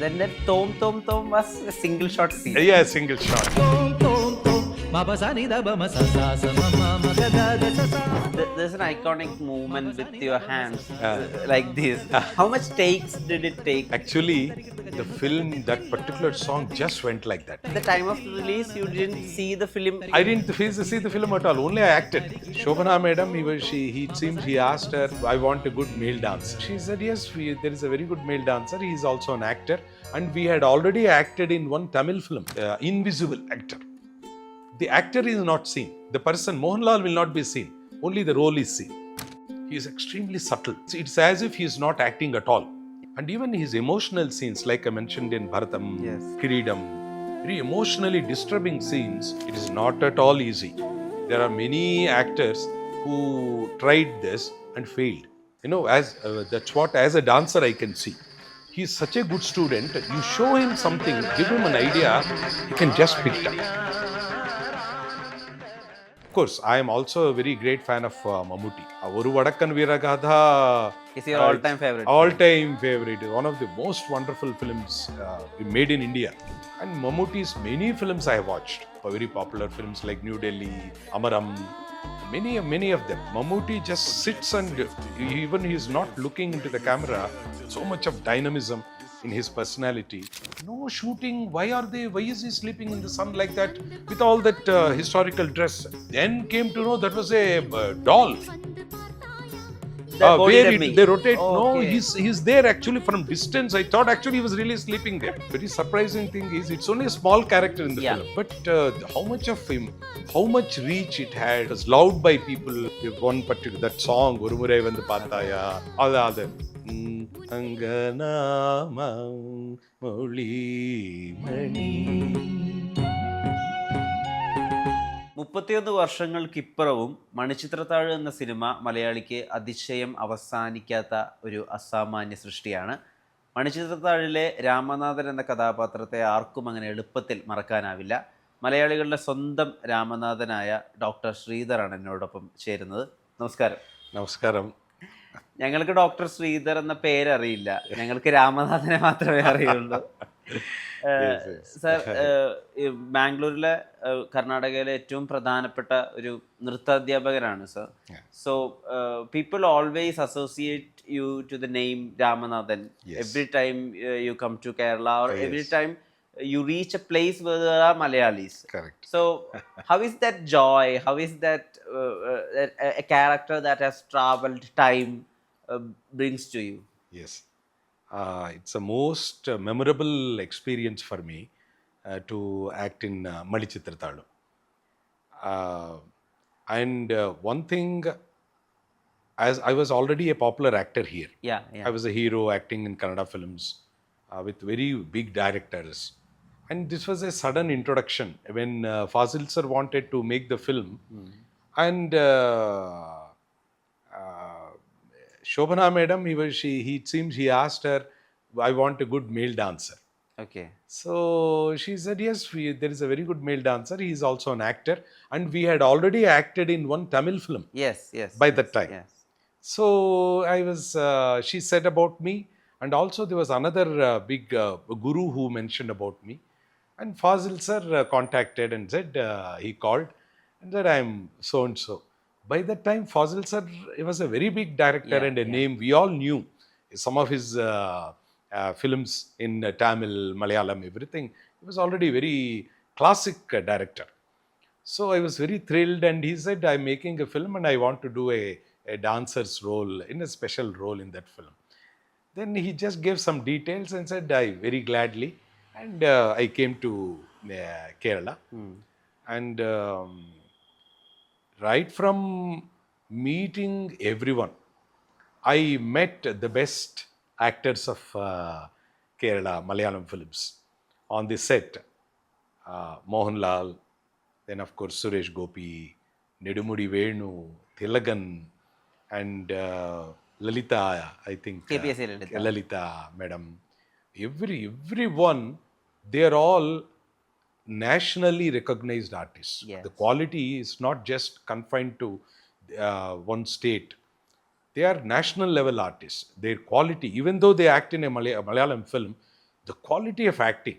Then that tom was a single shot scene. Yeah, single shot. There's an iconic movement with your hands like this. How much takes did it take? Actually, the film, that particular song just went like that. At the time of release, you didn't see the film. I didn't see the film at all. Only I acted. Shobana madam, it seems he asked her, I want a good male dancer. She said, yes, there is a very good male dancer. He is also an actor. And we had already acted in one Tamil film, Invisible Actor. The actor is not seen. The person, Mohanlal, will not be seen. Only the role is seen. He is extremely subtle. It's as if he is not acting at all. And even his emotional scenes, like I mentioned in Bharatam, Yes. Kiridam, very emotionally disturbing scenes, it is not at all easy. There are many actors who tried this and failed. You know, that's what, as a dancer, I can see. He is such a good student. You show him something, give him an idea, he can just pick it up. Of course, I am also a very great fan of Mammootty. Oru Vadakkan Veeragatha Is your all-time favorite? All-time favorite. One of the most wonderful films we made in India. And Mammootty's many films I have watched. Very popular films like New Delhi, Amaram, many of them. Mammootty just sits and even he is not looking into the camera. So much of dynamism in his personality. No shooting. Why is he sleeping in the sun like that with all that historical dress? Then came to know that was a doll. Where they rotate. Oh, no, okay. he's there actually from distance. I thought actually he was really sleeping there. Very surprising thing is it's only a small character in the Yeah. film. But how much of him, how much reach it had, it was loved by people. One particular, that song, Urumurai Vandu Pathaya, all the other. Anganamam Moli Mani. 31 വർഷങ്ങൾക്കിപ്പുറവും Manichitrathazhu എന്ന cinema മലയാളിക്ക് അതിശയം അവസാനിക്കാത്ത ഒരു അസാമാന്യ സൃഷ്ടിയാണ്. മണിച്ചിത്രത്താഴിലെ രാമനാഥൻ എന്ന കഥാപാത്രത്തെ ആർക്കും അങ്ങനെ എളുപ്പത്തിൽ മറക്കാനാവില്ല. മലയാളികളുടെ സ്വന്തം രാമനാഥനായ ഡോക്ടർ ശ്രീധറാണ് എന്നോടൊപ്പം ചേരുന്നത്. നമസ്കാരം. നമസ്കാരം. ഞങ്ങൾക്ക് ഡോക്ടർ ശ്രീധർ എന്ന പേരറിയില്ല, ഞങ്ങൾക്ക് രാമനാഥനെ മാത്രമേ അറിയുള്ളൂ. സർ, ബാംഗ്ലൂരിലെ കർണാടകയിലെ ഏറ്റവും പ്രധാനപ്പെട്ട ഒരു നൃത്താധ്യാപകരാണ് sir. So people always associate you to the name Ramanathan every time you come to Kerala or every time you reach a place where there are Malayalis. Correct. So how is that joy? How is that a character that has traveled time brings to you? Yes. It's a most memorable experience for me to act in Manichitrathazhu. And one thing, as I was already a popular actor here. Yeah. I was a hero acting in Kannada films with very big directors. And this was a sudden introduction when Fazil sir wanted to make the film. And Shobana madam, it seems he asked her, I want a good male dancer. Okay. So she said, yes, there is a very good male dancer. He is also an actor. And we had already acted in one Tamil film. Yes. By that time. Yes. So she said about me. And also there was another big guru who mentioned about me. And Fazil sir contacted and said, he called and said, I am so and so. By that time, Fazil sir, he was a very big director and a name we all knew. Some of his films in Tamil, Malayalam, everything. He was already very classic director. So I was very thrilled and he said, I'm making a film and I want to do a dancer's role, in a special role in that film. Then he just gave some details and said, I very gladly. And I came to Kerala. And right from meeting everyone, I met the best actors of Kerala, Malayalam films on the set. Mohanlal, then of course Suresh Gopi, Nedumudi Venu, Thilagan, and Lalita, I think. KPSC Lalita. Lalita, madam. Everyone, they are all nationally recognized artists. Yes. The quality is not just confined to one state. They are national level artists. Their quality, even though they act in a Malayalam film, the quality of acting,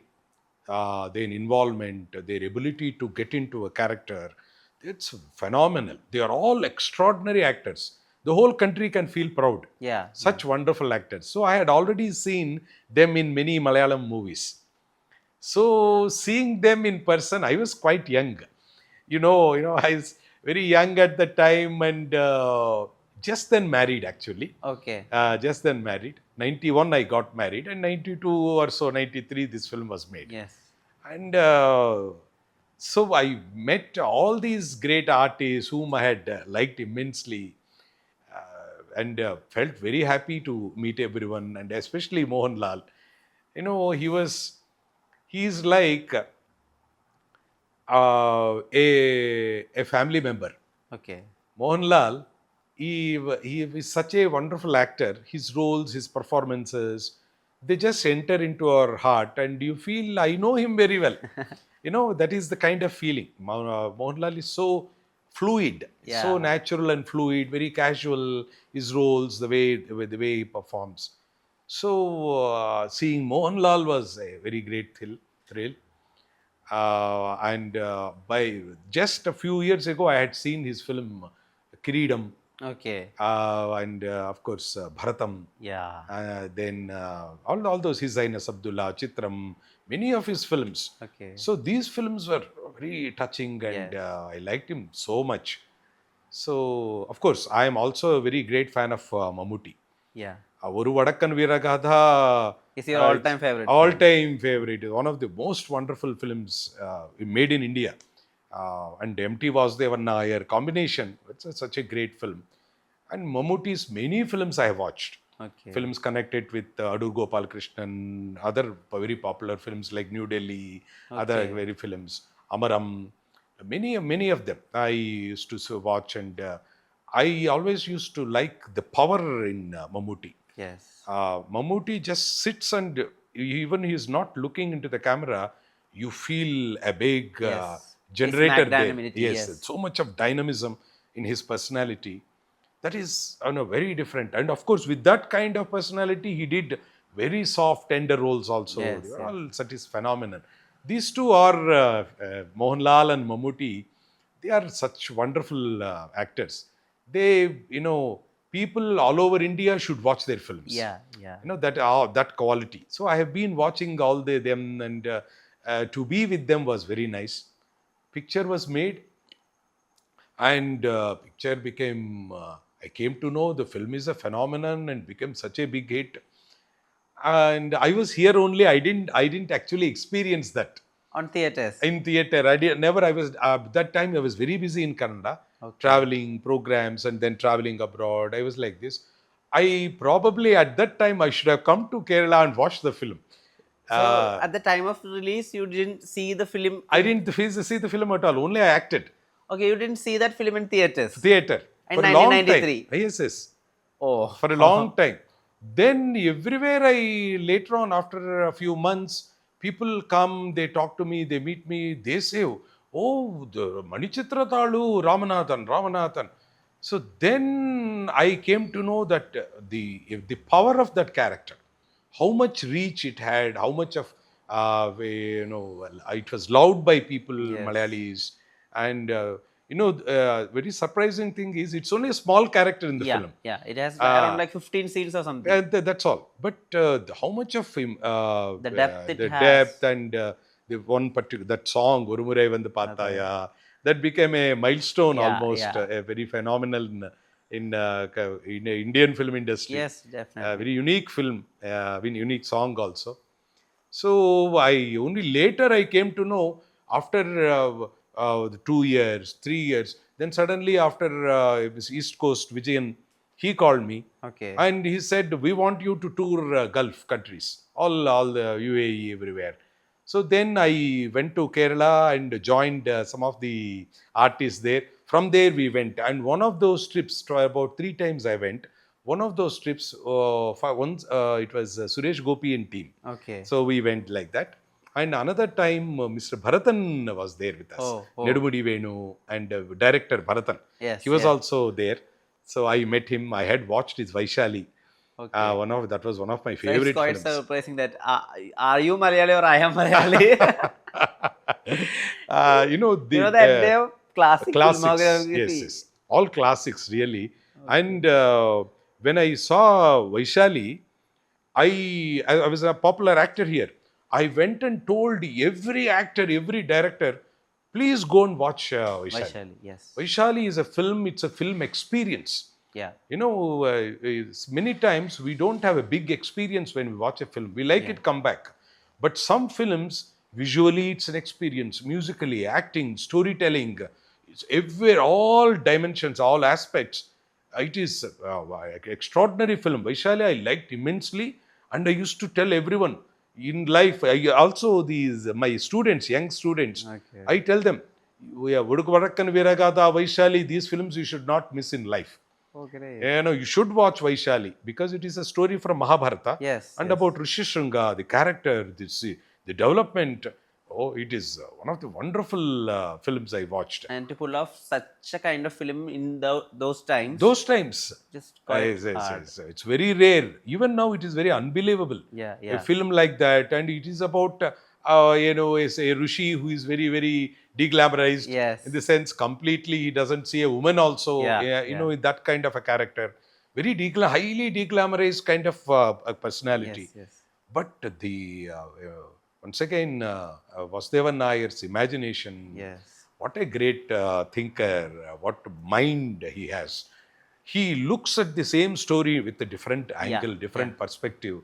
their involvement, their ability to get into a character, it's phenomenal. They are all extraordinary actors. The whole country can feel proud. Yeah. Such wonderful actors. So I had already seen them in many Malayalam movies. So seeing them in person, I was quite young. I was very young at the time, and just then married actually. Okay. Just then married. 91 I got married, and 92 or so, 93 this film was made. Yes. And so I met all these great artists whom I had liked immensely, and felt very happy to meet everyone, and especially Mohanlal. He's like a family member. Okay. Mohanlal, he is such a wonderful actor. His roles, his performances, they just enter into our heart, and you feel, I know him very well. That is the kind of feeling. Mohanlal is so fluid, Yeah. so natural and fluid, very casual. His roles, the way he performs. So seeing Mohanlal was a very great thrill. And by just a few years ago, I had seen his film Kireedam, Okay. and of course Bharatam. Yeah. Then all those, His Highness Abdullah, Chitram, many of his films. Okay. So these films were very touching, and Yes. I liked him so much. So of course, I am also a very great fan of Mammootty. Yeah. Oru Vadakkan Veeragatha. Is your all-time favorite? All-time favorite. One of the most wonderful films made in India. And M.T. Vasudevan Nair combination. It's such a great film. And Mammootty's many films I have watched. Okay. Films connected with Adur Gopal Krishnan, other very popular films like New Delhi, other Okay. very films, Amaram, many of them I used to watch, and I always used to like the power in Mammootty. Yes. Mammootty just sits, and even he is not looking into the camera, you feel a big Yes. generator His there. magnanimity, Yes, yes. so much of dynamism in his personality. That is very different. And of course, with that kind of personality, he did very soft, tender roles also. Yes, They are yeah. all such is phenomenal. These two are Mohanlal and Mammootty. They are such wonderful actors. They, people all over India should watch their films. Yeah. Yeah. That quality. So I have been watching all them, and to be with them was very nice. Picture was made, and picture became. I came to know the film is a phenomenon and became such a big hit. And I was here only. I didn't actually experience that On theaters. in theater. I was that time I was very busy in Kannada, Okay. traveling programs and then traveling abroad. I was like this. I probably at that time I should have come to Kerala and watched the film. So at the time of release, you didn't see the film. I didn't see the film at all. Only I acted. Okay, you didn't see that film in theaters. Theater In for a long 1993. time. Yes. Oh. For a long time. Then everywhere later on, after a few months, people come, they talk to me, they meet me, they say, oh, the Manichitrathazhu, Ramanadhan. So then I came to know that the power of that character, how much reach it had, how much of, it was loved by people, Yes. Malayalis. And, very surprising thing is it's only a small character in the film. Yeah. It has around like 15 scenes or something. That's all. But how much of him, The depth it the has. depth, and the one particular, that song, Urumurai Vandu Pathaya, that became a milestone Yeah, almost, yeah. a very phenomenal in Indian film industry. Yes, definitely. Very unique film, very unique song also. So only later I came to know after 2 years, 3 years. Then suddenly after it was East Coast Vijayan, he called me Okay. and he said, "We want you to tour Gulf countries, all the UAE everywhere." So then I went to Kerala and joined some of the artists there. From there we went, and one of those trips, about 3 times I went. One of those trips, once it was Suresh Gopi and team. Okay. So we went like that. And another time, Mr. Bharatan was there with us. Oh. Nedumudi Venu and director Bharatan. Yes. He was yes. also there. So I met him. I had watched his Vaishali. Okay. That was one of my So favorite it's quite films. surprising that are you Malayali or I am Malayali? You know You the know that they have classic classics. filmography. Yes, all classics really. Okay. And when I saw Vaishali, I was a popular actor here. I went and told every actor, every director, please go and watch Vaishali. Vaishali, yes. Vaishali is a film. It's a film experience. Yeah. You know, many times we don't have a big experience when we watch a film. We like it, come back. But some films, visually, it's an experience. Musically, acting, storytelling, it's everywhere, all dimensions, all aspects. It is extraordinary film. Vaishali, I liked immensely, and I used to tell everyone in life. Also, my students, young students, Okay. I tell them, Vudukku Vadakkan Veeragatha, Vaishali, these films you should not miss in life. Oh, great. You should watch Vaishali because it is a story from Mahabharata Yes. and yes. about Rishi Shringa, the character, the development. Oh, it is one of the wonderful films I watched. And to pull off such a kind of film in those times, Those times, just quite yes, hard. it's very rare. Even now, it is very unbelievable. Yeah, A yeah. film like that, and it is about is a Rishi who is very, very deglamorized. Yes. In the sense, completely he doesn't see a woman also. Yeah, You know, that kind of a character, very highly deglamorized kind of a personality. Yes, yes. But the once again, Vasudevan Nayar's imagination. Yes. What a great thinker! What mind he has. He looks at the same story with a different angle, different perspective,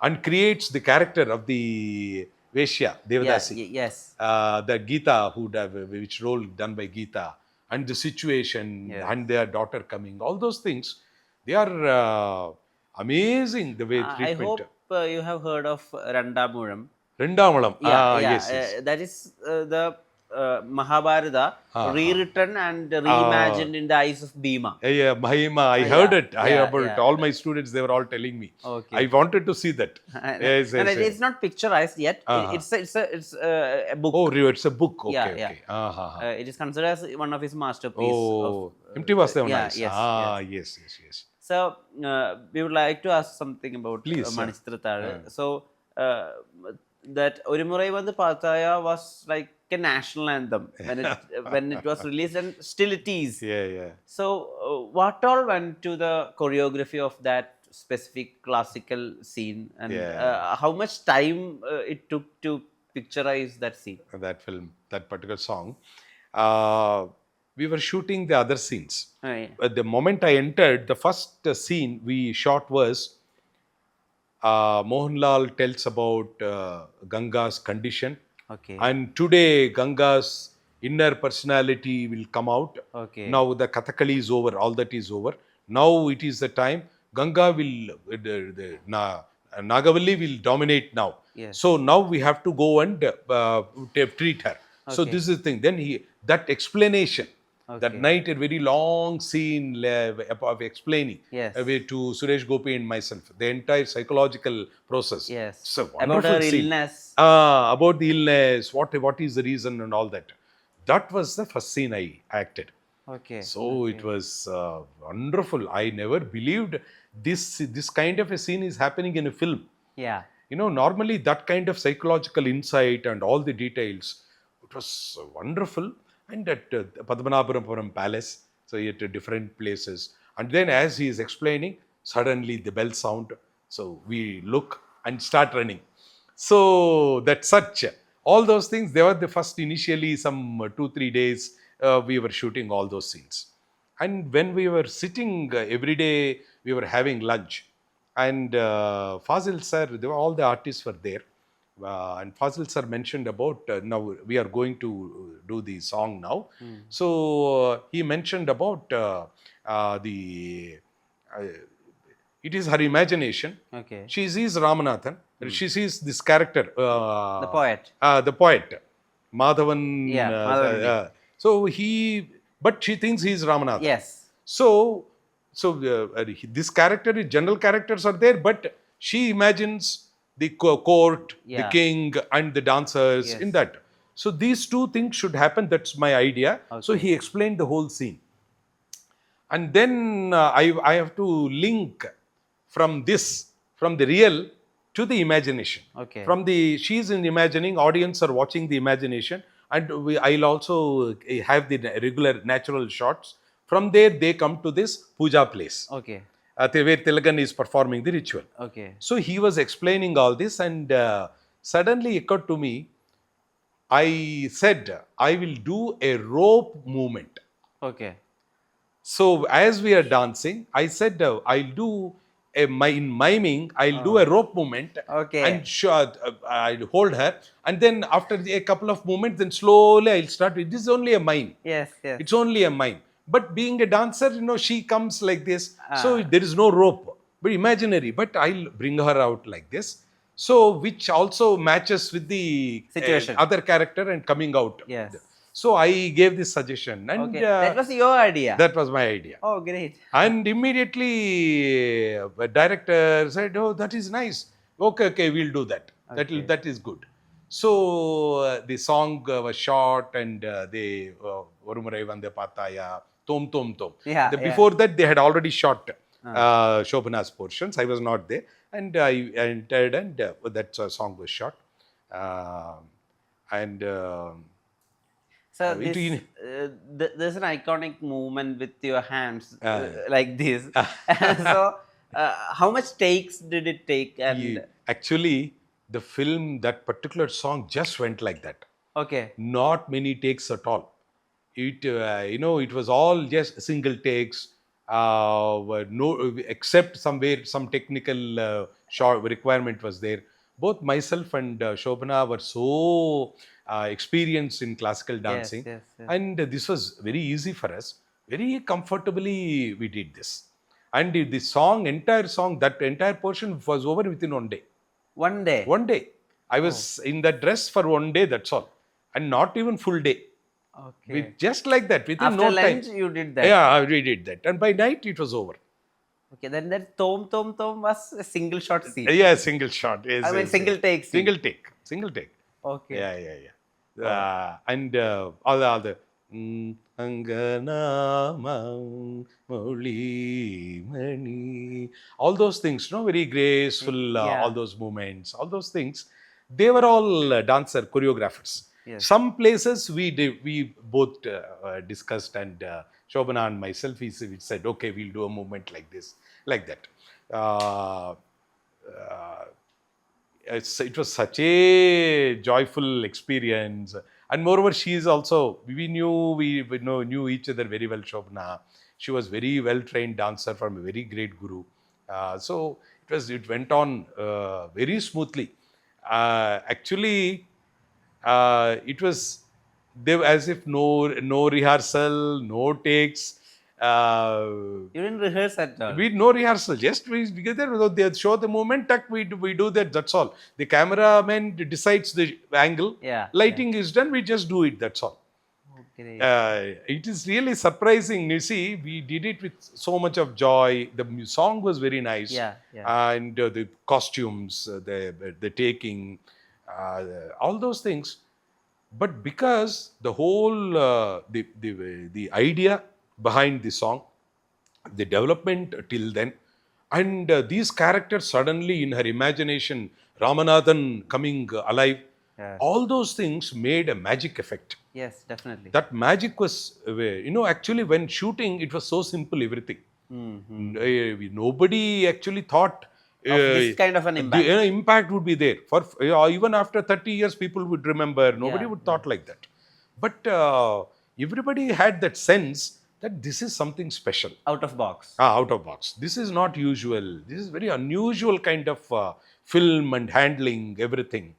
and creates the character of the Veshya, Devadasi. Yes. The Gita, which role done by Gita, and the situation, and their daughter coming, all those things, they are amazing, the way I treatment. hope you have heard of Randamuram. Rendamalam. Yes. That is the Mahabharata rewritten and reimagined in the eyes of Bhima. Yeah, Mahima, I heard it. Yeah. All my students, they were all telling me. Okay. I wanted to see that. Yes, And it's not picturized yet. It's a book. Oh, it's a book. Okay, Yeah, okay. It is considered as one of his masterpieces. Oh, Empty Vasudevan. Yes. Yes. So we would like to ask something about Manichitrathazhu. So that Orimmurai Vandu Pathaya was like a national anthem when it was released, and still it is. Yeah. So what all went to the choreography of that specific classical scene, and how much time it took to picturize that scene? That film, that particular song. We were shooting the other scenes. At the moment I entered, the first scene we shot was Mohanlal tells about Ganga's condition. Okay. And today Ganga's inner personality will come out. Okay. Now the Kathakali is over, all that is over. Now it is the time Ganga will, Nagavalli will dominate now. Yes. So now we have to go and treat her. So this is the thing. Then that explanation. That night, a very long scene of explaining to Suresh Gopi and myself the entire psychological process. Yes. So about her illness. About the illness, what is the reason and all that. That was the first scene I acted. Okay. So it was wonderful. I never believed this kind of a scene is happening in a film. Yeah. You know, normally that kind of psychological insight and all the details, it was wonderful. And at Padmanabhapuram Palace, so at different places. And then as he is explaining, suddenly the bell sound. So we look and start running. So that's all those things, they were the first initially some 2-3 days we were shooting all those scenes. And when we were sitting every day, we were having lunch. And Fazil sir, all the artists were there. And Fazil sir mentioned about now we are going to do the song now. So he mentioned about it is her imagination. Okay. She sees Ramanathan. She sees this character. The poet. The poet. Madhavan. Madhavan. But she thinks he is Ramanathan. Yes. So this character, general characters are there, but she imagines the court, the king, and the dancers in that. So these two things should happen. That's my idea. Okay. So he explained the whole scene. And then I have to link from the real to the imagination. Okay. From she's in imagining, audience are watching the imagination, and I'll also have the regular natural shots. From there, they come to this puja place. Okay. Where Tilagan is performing the ritual. Okay. So he was explaining all this, and suddenly occurred to me, I said, I will do a rope movement. Okay. So as we are dancing, I said, I'll do in miming, I'll do a rope movement. Okay. And I'll hold her. And then after a couple of movements, then slowly I'll start. It is only a mime. Yes, yes. It's only a mime. But being a dancer, she comes like this. So there is no rope, but imaginary. But I'll bring her out like this. So which also matches with the situation. Other character and coming out. Yes. So I gave this suggestion. And Okay. That was your idea. that was my idea. Oh, great. And immediately the director said, oh, that is nice. Okay, we'll do that. Okay. That is good. So the song was shot, and they Orumurai Vande Pataya, Tom Tom Tom. Yeah, Before that, they had already shot Shobhana's portions. I was not there. And I entered, and that song was shot. So there's an iconic movement with your hands like this. So how much takes did it take? And Actually, the film, that particular song just went like that. okay. Not many takes at all. It it was all just single takes. No, except somewhere some technical short requirement was there. Both myself and Shobhana were so experienced in classical dancing, yes. and this was very easy for us. Very comfortably we did this, and the entire song, that entire portion was over within 1 day. 1 day. 1 day. I was in that dress for 1 day. That's all, and not even full day. Okay. Just like that, within After no lunch, time. you did that. Yeah, we did that, and by night it was over. Okay. Then that Tom Tom Tom was a single shot scene. Yeah, single shot. Yes, I mean, single take scene. Single take. Okay. Yeah. And all the Anganamam Moli Mani, all those things, very graceful, all those movements, all those things, they were all dancer choreographers. Yes. Some places we both discussed, and Shobhana and myself, we said, okay, we'll do a movement like this, like that. It was such a joyful experience, and moreover, she is also, we knew each other very well. Shobhana, she was very well trained dancer from a very great guru, so it went on very smoothly. Actually, it was there as if no rehearsal, no takes. You didn't rehearse at all. We no rehearsal, just we get there. They show the movement, we do that. That's all. The cameraman decides the angle. Yeah. Lighting is done. We just do it. That's all. Okay. It is really surprising. You see, we did it with so much of joy. The song was very nice. Yeah. And the costumes, the taking, all those things. But because the whole the idea behind the song, the development till then, and these characters suddenly in her imagination, Ramanadhan coming alive, all those things made a magic effect. Yes, definitely. That magic was, actually when shooting, it was so simple, everything. Nobody actually thought of this kind of an impact. The impact would be there. For even after 30 years, people would remember. Nobody would thought like that. But everybody had that sense that this is something special. Out of box. Out of box. This is not usual. This is very unusual kind of film and handling, everything.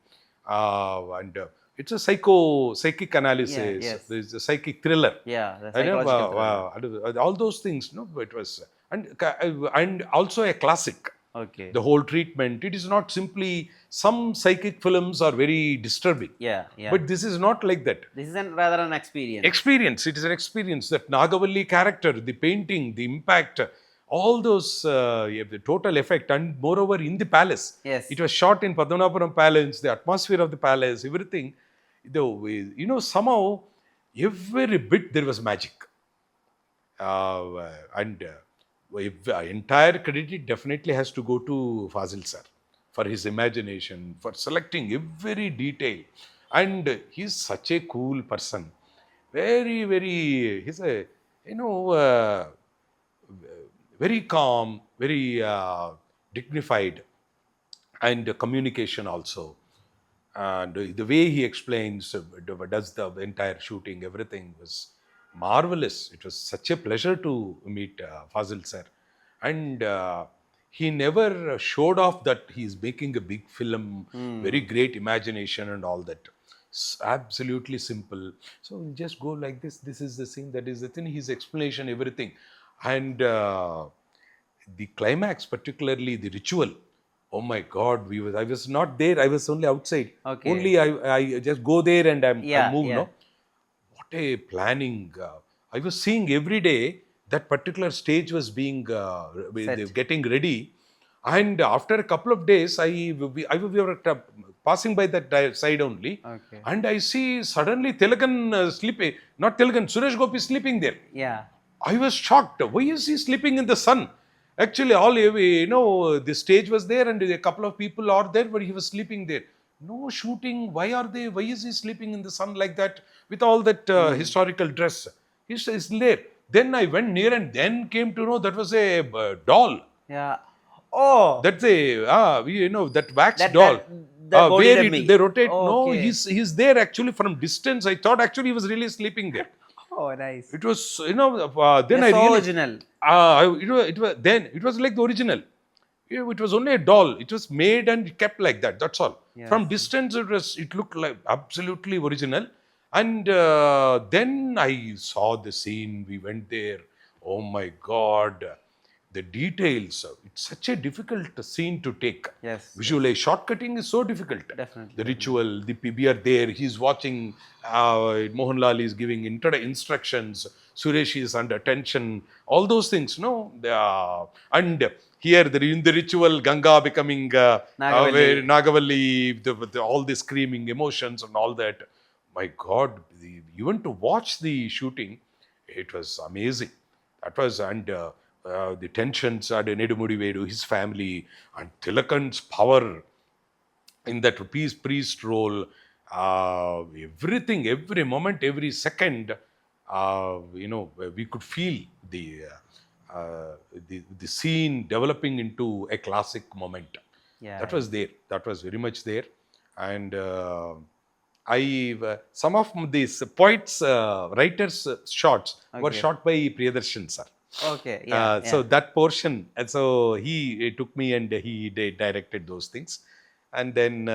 And it's a psychic analysis. Yes. There's a psychic thriller. Yeah, the psychological thriller. All those things. It was, and also a classic. Okay. The whole treatment. It is not simply, some psychic films are very disturbing. Yeah. But this is not like that. This is rather an experience. Experience. It is an experience. That Nagavalli character, the painting, the impact, all those, the total effect, and moreover in the palace. Yes. It was shot in Padmanapuram Palace, the atmosphere of the palace, everything. Somehow, every bit there was magic. And entire credit definitely has to go to Fazil sir for his imagination, for selecting every detail. And he's such a cool person. Very, very, he's a, you know, very calm, very dignified, and communication also. And the way he explains, does the entire shooting, everything was marvelous. It was such a pleasure to meet Fazil sir. And he never showed off that he's making a big film, very great imagination and all that. Absolutely simple. So you just go like this is the scene, that is the thing, his explanation, everything. And the climax, particularly the ritual. Oh my God, I was not there. I was only outside. Okay. Only I just go there and I move. Yeah. No, what a planning! I was seeing every day that particular stage was being getting ready, and after a couple of days, we were passing by that side only, Okay. and I see suddenly Tilakan sleeping. Not Tilakan, Suresh Gopi sleeping there. Yeah. I was shocked. Why is he sleeping in the sun? Actually, the stage was there and a couple of people are there, but he was sleeping there. No shooting. Why is he sleeping in the sun like that with all that historical dress? He's there. Then I went near and then came to know that was a doll. Yeah. Oh. That's that wax That- doll. that body where dummy. they rotate. Oh, No, okay. he's there actually from distance. I thought actually he was really sleeping there. Oh, nice. It was, then That's I so really, original. it was like the original. It was only a doll. It was made and kept like that. That's all. Yes. From distance, it looked like absolutely original. And then I saw the scene. We went there. Oh my God, the details. It's such a difficult scene to take. Yes. Visualize. Shortcutting is so difficult. Definitely. The ritual, we are there. He's watching. Mohanlal is giving instructions. Suresh is under tension. All those things, no. And here, in the ritual, Ganga becoming Nagavalli, all the screaming emotions and all that. My God, even to watch the shooting, it was amazing. That was, and the tensions at Nedumudi Vedu, his family, and Tilakan's power in that priest role, everything, every moment, every second, we could feel the scene developing into a classic moment. Yeah. That was there. That was very much there. And some of these poets, writers' shots were Okay. shot by Priyadarshan sir. Okay. Yeah. So that portion, and so he took me and he directed those things. And then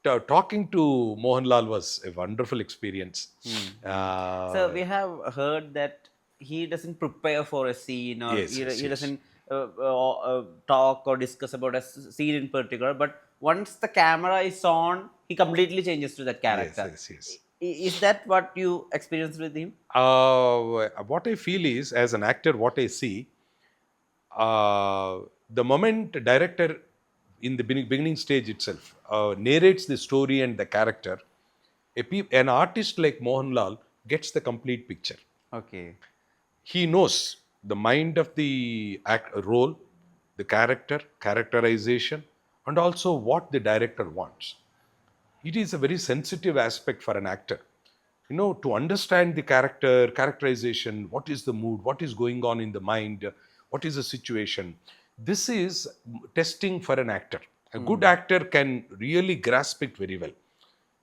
talking to Mohanlal was a wonderful experience. So we have heard that he doesn't prepare for a scene, or Yes, he yes, yes. doesn't talk or discuss about a scene in particular. But once the camera is on, he completely changes to that character. Yes. Is that what you experienced with him? What I feel is, as an actor, what I see, the moment director in the beginning stage itself narrates the story and the character, an artist like Mohanlal gets the complete picture. Okay. He knows the mind of the role, the characterization, and also what the director wants. It is a very sensitive aspect for an actor. To understand the characterization, what is the mood, what is going on in the mind, what is the situation. This is testing for an actor. A good actor can really grasp it very well.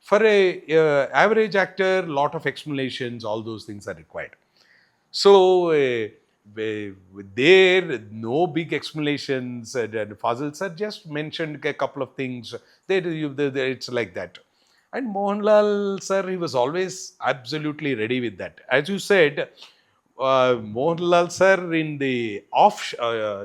For a average actor, lot of explanations, all those things are required. So there, no big explanations. Fazil sir just mentioned a couple of things. It's like that. And Mohanlal sir, he was always absolutely ready with that. As you said, Mohanlal sir in the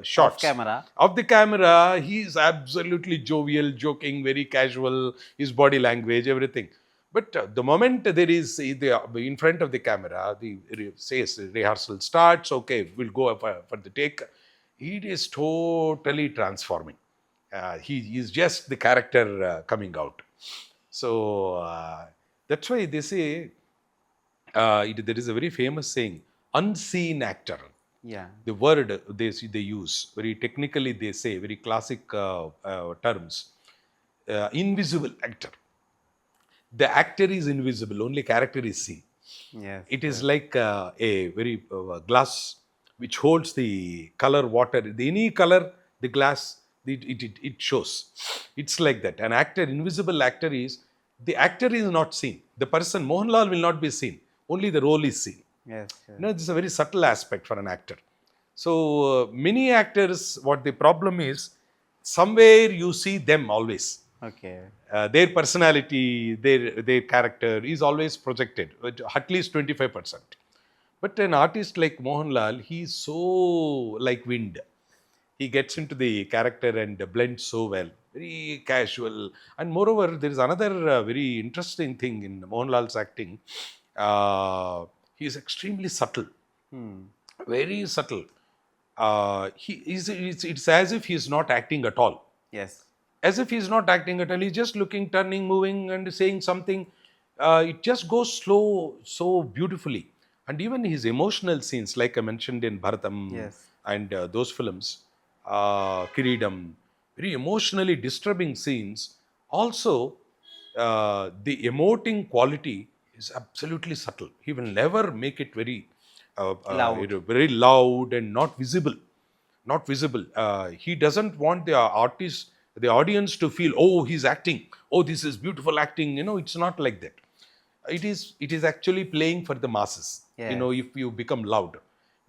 shots Off camera. of the camera, he is absolutely jovial, joking, very casual, his body language, everything. But the moment there is in front of the camera, the rehearsal starts, okay, we'll go for the take. It is totally transforming. He is just the character coming out. So that's why they say, there is a very famous saying, unseen actor. Yeah. The word they use, very technically they say, very classic terms, invisible actor. The actor is invisible, only character is seen. Yes. It is like a very glass which holds the color water. Any color, the glass, it shows. It's like that. An actor, invisible actor is, the actor is not seen. The person, Mohanlal, will not be seen. Only the role is seen. Yes. Yes. This is a very subtle aspect for an actor. So many actors, what the problem is, somewhere you see them always. Okay. Their personality, their character is always projected at least 25%. But an artist like Mohanlal, he is so like wind. He gets into the character and blends so well, very casual. And moreover, there is another very interesting thing in Mohanlal's acting. He is extremely subtle, very subtle. It's as if he is not acting at all. Yes. As if he's not acting at all. He's just looking, turning, moving, and saying something. It just goes slow, so beautifully. And even his emotional scenes, like I mentioned in Bharatam Yes. and those films, Kiridam, very emotionally disturbing scenes. Also, the emoting quality is absolutely subtle. He will never make it very Loud. very loud and not visible. Not visible. He doesn't want the artist, the audience to feel, oh, he's acting. Oh, this is beautiful acting. It's not like that. It is actually playing for the masses. Yes. If you become loud.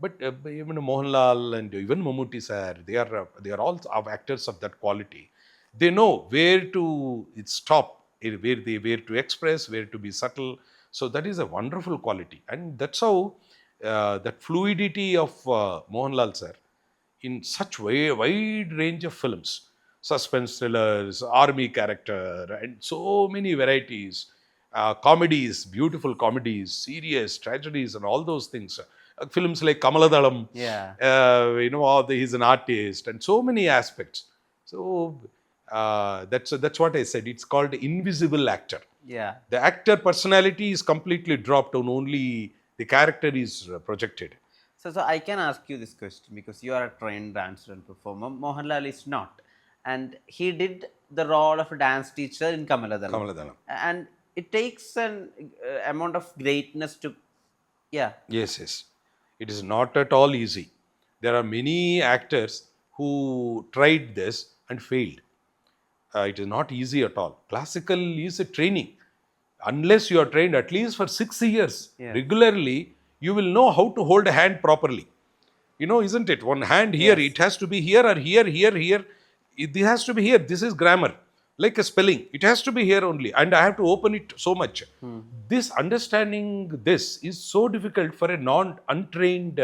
But even Mohanlal and even Mammootty sir, they are all actors of that quality. They know where to stop, where to express, where to be subtle. So that is a wonderful quality, and that's how that fluidity of Mohanlal sir in such wide range of films, suspense thrillers, army character, and so many varieties, comedies, beautiful comedies, serious tragedies, and all those things. Films like Kamaladhalam, Yeah. he's an artist, and so many aspects. So that's what I said. It's called invisible actor. Yeah. The actor personality is completely dropped on, only the character is projected. So I can ask you this question because you are a trained dancer and performer. Mohanlal is not, and he did the role of a dance teacher in Kamaladhalam. Kamaladhalam. And it takes an amount of greatness to, yeah. Yes. It is not at all easy. There are many actors who tried this and failed. It is not easy at all. Classical is a training. Unless you are trained at least for 6 years regularly, you will know how to hold a hand properly. Isn't it? One hand here, it has to be here or here. It has to be here. This is grammar. Like a spelling. It has to be here only. And I have to open it so much. This understanding this is so difficult for a untrained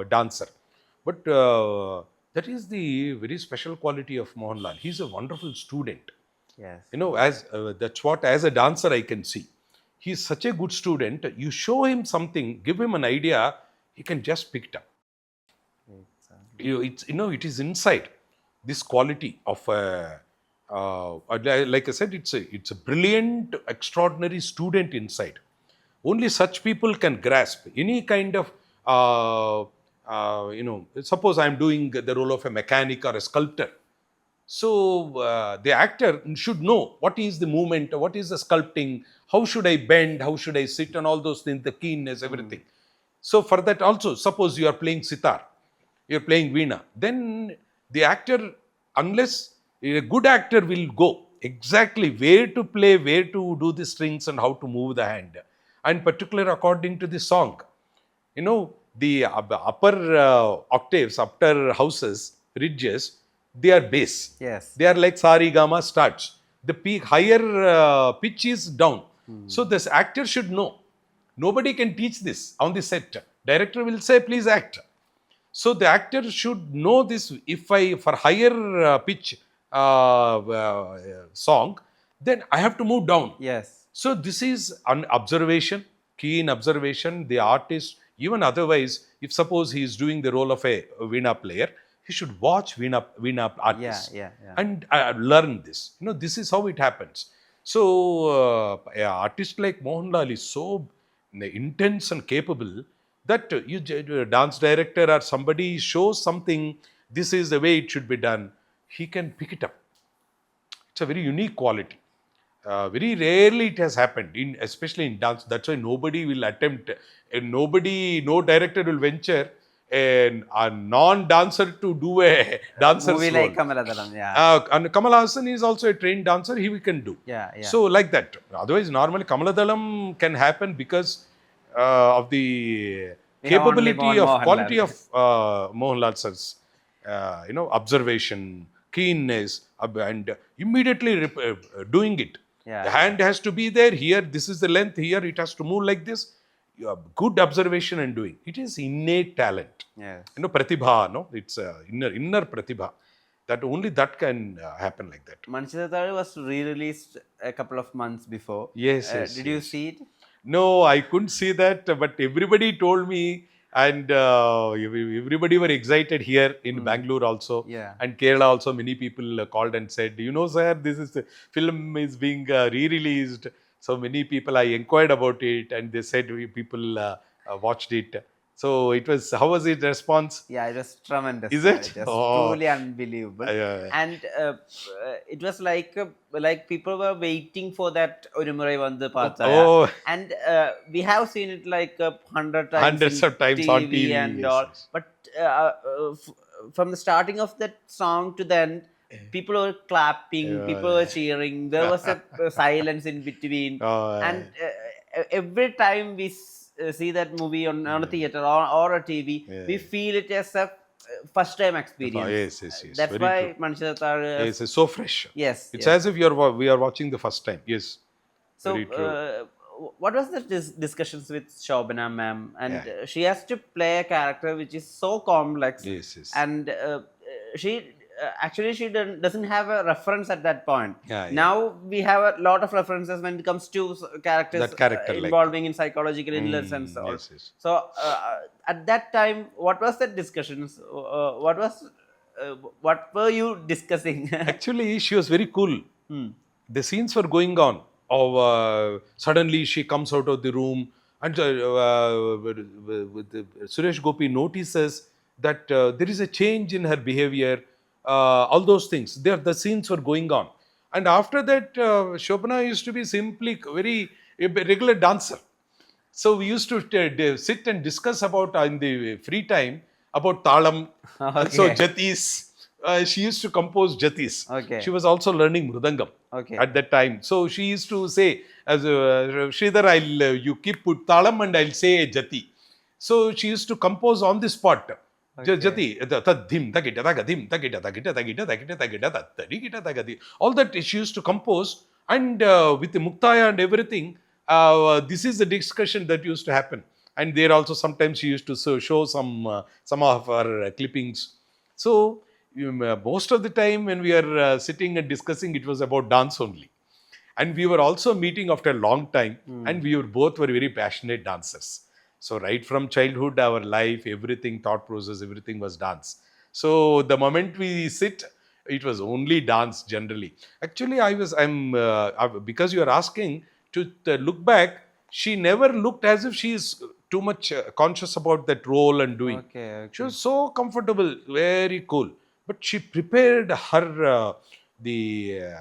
dancer. But that is the very special quality of Mohanlal. He's a wonderful student. Yes. That's what, as a dancer, I can see. He's such a good student. You show him something, give him an idea, he can just pick it up. It is inside this quality of like I said, it's a brilliant, extraordinary student inside. Only such people can grasp any kind of suppose I'm doing the role of a mechanic or a sculptor. So the actor should know what is the movement, what is the sculpting, how should I bend, how should I sit, and all those things, the keenness, everything. So for that also, suppose you are playing sitar, you are playing veena, then the actor, unless a good actor will go exactly where to play, where to do the strings and how to move the hand, and particular according to the song. The upper octaves, upper houses, ridges, they are bass. Yes. They are like sari, gama, starts. The peak, higher pitch is down. So this actor should know. Nobody can teach this on the set. Director will say, please act. So the actor should know this. If for higher pitch song, then I have to move down. Yes. So this is an observation, keen observation. The artist, even otherwise, if suppose he is doing the role of a veena player, he should watch veena artists and learn this. This is how it happens. So an artist like Mohanlal is so intense and capable. that dance director or somebody shows something, this is the way it should be done, he can pick it up. It's a very unique quality. Very rarely it has happened, especially in dance. That's why nobody will attempt, and no director will venture a non-dancer to do a dancer's Movie role. like Kamaladharam, yeah. And Kamal Hassan is also a trained dancer, he can do. Yeah, yeah. So like that. Otherwise, normally Kamaladalam can happen because of the We have capability only of Mohanlal. quality of Mohanlal sir's, observation, keenness, and immediately doing it. Yeah, The hand has to be there. Here, this is the length. Here, it has to move like this. You have good observation and doing. It is innate talent. yeah. Pratibha, no? It's inner pratibha. That only that can happen like that. Manichitrathazhu was re-released a couple of months before. Yes, yes. Did you see it? No, I couldn't see that, but everybody told me, and everybody were excited here in Bangalore also. Yeah. And Kerala also, many people called and said, sir, this is the film is being re-released. So many people, I inquired about it, and they said people watched it. So it was, how was it response? Yeah, it was tremendous. Is it? It was Oh. truly unbelievable. And it was like people were waiting for that Orumurai Vandu Paathaya. Oh. And we have seen it like 100 times Hundreds in of times on TV, and yes, all. yes. But from the starting of that song to the end, people were clapping, people were cheering. There was a silence in between. And every time we see that movie on a theater or a TV, we feel it as a first time experience. Yes. That's Very why true. Manichitrathazhu. Yes, it's so fresh. Yes. It's as if we are watching the first time. Yes. So, Very true. what was the discussions with Shobana ma'am? And she has to play a character which is so complex. Yes. And she actually she doesn't have a reference at that point. Yeah. Now we have a lot of references when it comes to characters That character, involving in psychological illness and so on. Yes. So at that time, what was the discussions? What were you discussing? Actually, she was very cool. The scenes were going on. Suddenly she comes out of the room, and Suresh Gopi notices that there is a change in her behavior. All those things. The scenes were going on. And after that, Shobana used to be simply a regular dancer. So we used to sit and discuss about in the free time about talam, so jatis. She used to compose jatis. Okay. She was also learning mridangam at that time. So she used to say, as Sridhar, you keep put talam and I'll say a jati. So she used to compose on the spot. Jati, dim, tagita, tagadim, tagita, tagita, tagita, tagita, tagita, tattari, tagadi. All that she used to compose, and with the muktaya and everything, this is the discussion that used to happen. And there also sometimes she used to show some of her clippings. So most of the time when we are sitting and discussing, it was about dance only. And we were also meeting after a long time, and we both were very passionate dancers. So right from childhood, our life, everything, thought process, everything was dance. So the moment we sit, it was only dance generally. Actually, because you are asking to look back, she never looked as if she is too much conscious about that role and doing. Okay. She was so comfortable, very cool. But she prepared her the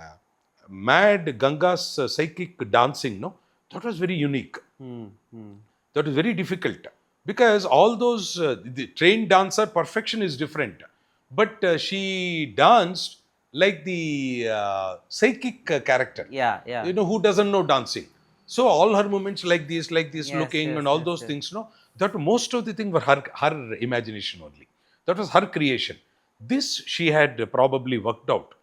Mad Ganga's psychic dancing. No, that was very unique. That is very difficult, because all those the trained dancer perfection is different, but she danced like the psychic character. Yeah. Who doesn't know dancing? So all her movements like this, Yes, looking, yes, and all yes, those yes. things. That most of the things were her imagination only. That was her creation. This she had probably worked out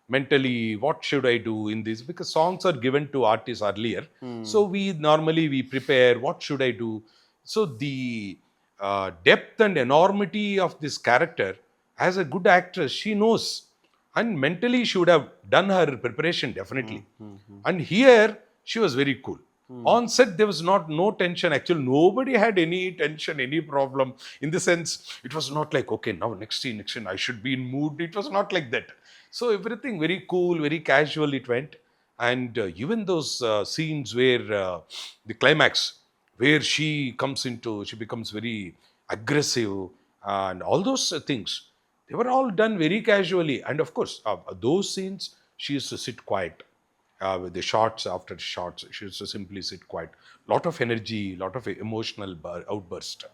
mentally. What should I do in this? Because songs are given to artists earlier. So we normally prepare, what should I do? So the depth and enormity of this character, as a good actress, she knows. And mentally she would have done her preparation definitely. And here she was very cool. On set, there was no tension. Actually, nobody had any tension, any problem. In the sense, it was not like, okay, now next scene, I should be in mood. It was not like that. So everything very cool, very casual it went. And even those scenes where the climax, where she becomes very aggressive, and all those things. They were all done very casually. And of course, those scenes, she used to sit quiet. With the shots after shots, she used to simply sit quiet. Lot of energy, lot of emotional outburst.